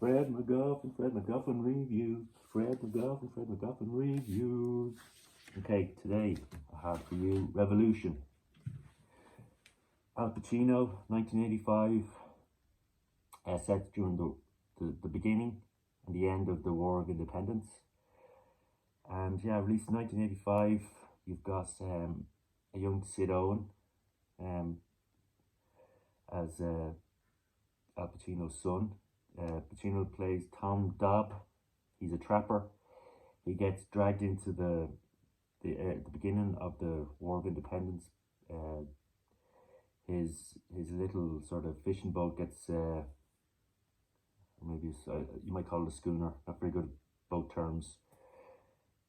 Fred MacGuffin reviews. Fred MacGuffin reviews. Okay, today I have for you Revolution. Al Pacino, 1985, set during the beginning and the end of the War of Independence. And yeah, released in 1985. You've got a young Sid Owen as Al Pacino's son. Pacino plays Tom Dobb. He's a trapper. He gets dragged into the beginning of the War of Independence. His little sort of fishing boat gets maybe you might call it a schooner. Not very good boat terms.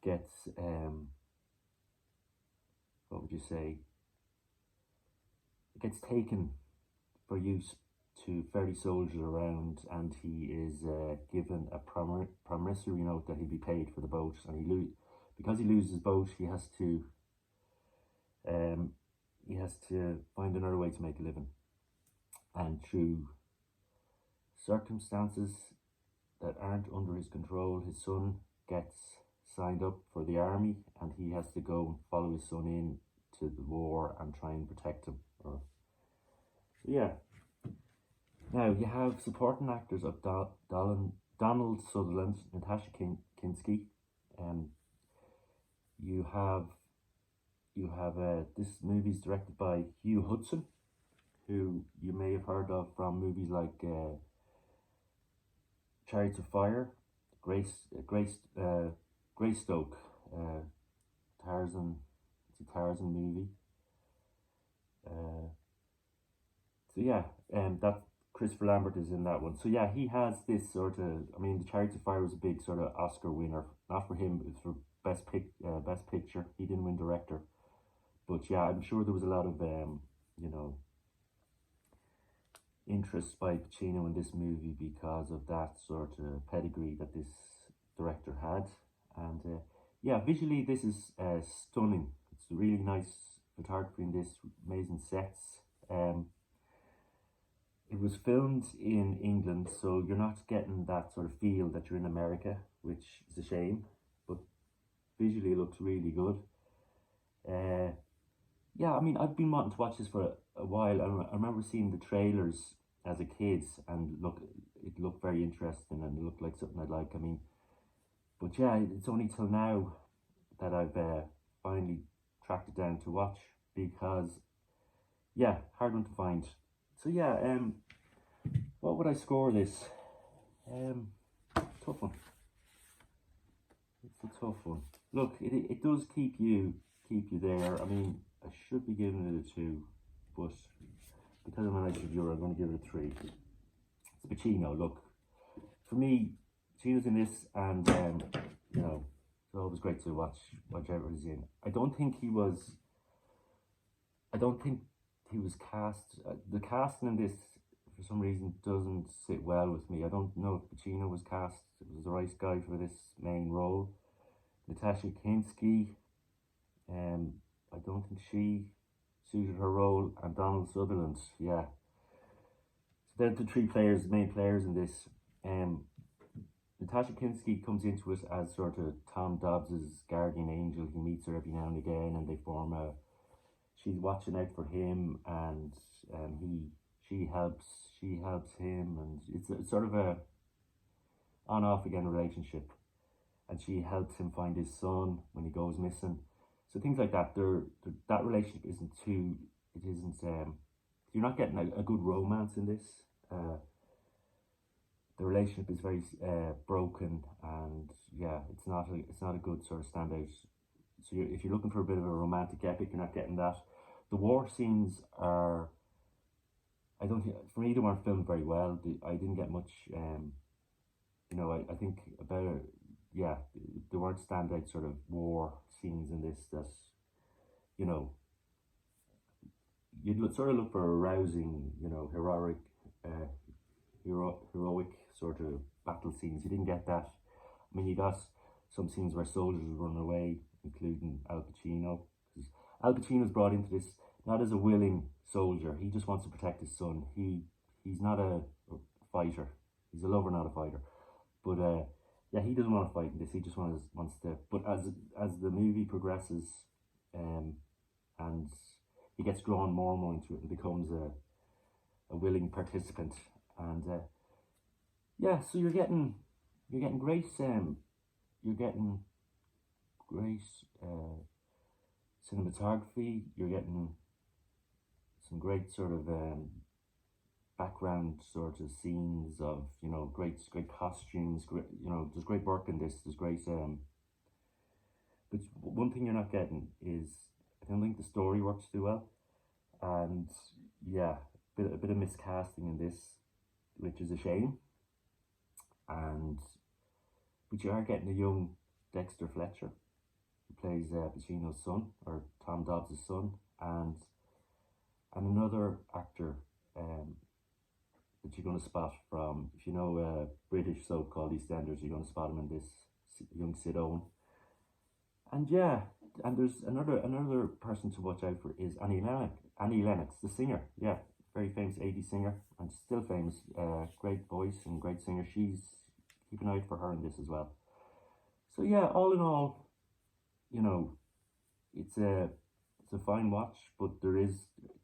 Gets what would you say? It gets taken for use to ferry soldiers around, and he is given a promissory note that he'll be paid for the boat, and because he loses his boat, he has to find another way to make a living, and through circumstances that aren't under his control, his son gets signed up for the army, and he has to go and follow his son in to the war and try and protect him. So yeah. Now, you have supporting actors of Donald Sutherland, Natasha Kinski. You have this movie's directed by Hugh Hudson, who you may have heard of from movies like Chariots of Fire, Greystoke, Tarzan. It's a Tarzan movie. So yeah, that Christopher Lambert is in that one. So yeah, he has this sort of, I mean, the Chariots of Fire was a big sort of Oscar winner. Not for him, it was for best picture. He didn't win director. But yeah, I'm sure there was a lot of interest by Pacino in this movie because of that sort of pedigree that this director had. And yeah, visually this is stunning. It's really nice photography in this, amazing sets. It was filmed in England, so you're not getting that sort of feel that you're in America, which is a shame, but visually it looks really good. Yeah, I mean, I've been wanting to watch this for a while. I remember seeing the trailers as a kid, and it looked very interesting, and it looked like something I'd like. I mean, but yeah, it's only till now that I've finally tracked it down to watch, because yeah, hard one to find. So yeah, what would I score this? Tough one. It's a tough one. Look, it does keep you there. I mean, I should be giving it a 2, but because I'm a nice reviewer, I'm going to give it a 3. It's Pacino. Look, for me, Pacino's in this, and it's always great to watch whatever he's in. I don't think he was cast. The casting in this, for some reason, doesn't sit well with me. I don't know if Pacino was cast. It was the right guy for this main role. Natasha Kinski, I don't think she suited her role, and Donald Sutherland, yeah. So they're the three main players in this. Natasha Kinski comes into it as sort of Tom Dobbs's guardian angel. He meets her every now and again, and they form she's watching out for him, and she helps him, and it's sort of a on-off again relationship. And she helps him find his son when he goes missing. So things like that. That relationship isn't you're not getting a good romance in this. The relationship is very broken, and yeah, it's not a good sort of standout. So if you're looking for a bit of a romantic epic, you're not getting that. The war scenes are, for me, they weren't filmed very well. I didn't get much, I think about, yeah, there weren't standout sort of war scenes in this that, you'd sort of look for a rousing, heroic sort of battle scenes. You didn't get that. I mean, you got some scenes where soldiers were running away, including Al Pacino. Al Pacino's brought into this not as a willing soldier. He just wants to protect his son. He's not a fighter. He's a lover, not a fighter. But yeah, he doesn't want to fight in this. He just wants to. But as the movie progresses, um, and he gets drawn more and more into it and becomes a willing participant. And yeah, so you're getting great you're getting great cinematography. You're getting some great sort of background sort of scenes of, you know, great costumes. Great, you know, there's great work in this. There's great but one thing you're not getting is, I don't think the story works too well, and yeah, a bit of miscasting in this, which is a shame. And but you are getting a young Dexter Fletcher, who plays Pacino's son, or Tom Dobbs' son, and another actor that you're going to spot from, if you know British so-called EastEnders, you're going to spot him in this, young Sid Owen. And yeah, and there's another person to watch out for is Annie Lennox, the singer. Yeah, very famous 80s singer, and still famous. Great voice and great singer. Keep an eye out for her in this as well. So yeah, all in all, you know, it's a fine watch, but it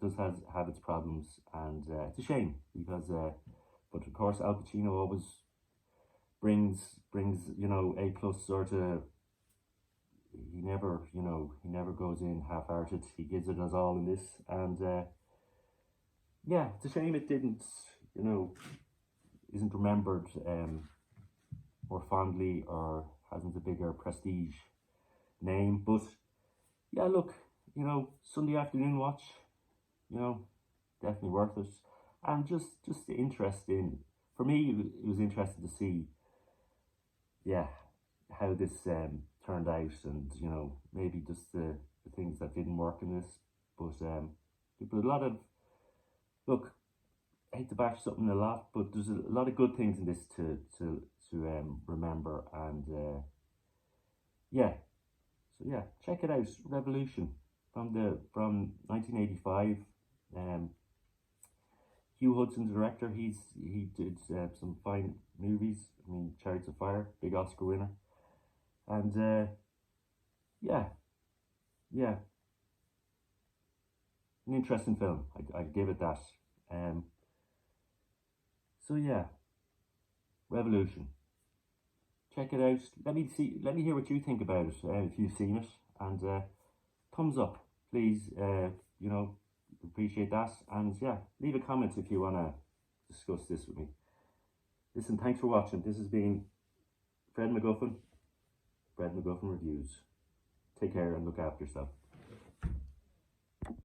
does have its problems, and it's a shame because but of course Al Pacino always brings you know, A plus sort of. He never, you know, he never goes in half-hearted. He gives it us all in this, and yeah, it's a shame it didn't, you know, isn't remembered more fondly, or hasn't a bigger prestige name. But yeah, look, you know, Sunday afternoon watch, you know, definitely worth it. And just interesting for me, it was interesting to see, yeah, how this turned out, and you know, maybe just the things that didn't work in this. But a lot of, look, I hate to bash something a lot, but there's a lot of good things in this to remember. And yeah, so yeah, check it out. Revolution from 1985. Hugh Hudson, the director, he did some fine movies. I mean, Chariots of Fire, big Oscar winner. And yeah, yeah, an interesting film. I'd give it that. Um, so yeah, Revolution. Check it out. Let me hear what you think about it if you've seen it. And thumbs up, please. You know, appreciate that. And yeah, leave a comment if you wanna discuss this with me. Listen, thanks for watching. This has been Fred MacGuffin. Fred MacGuffin Reviews. Take care and look after yourself.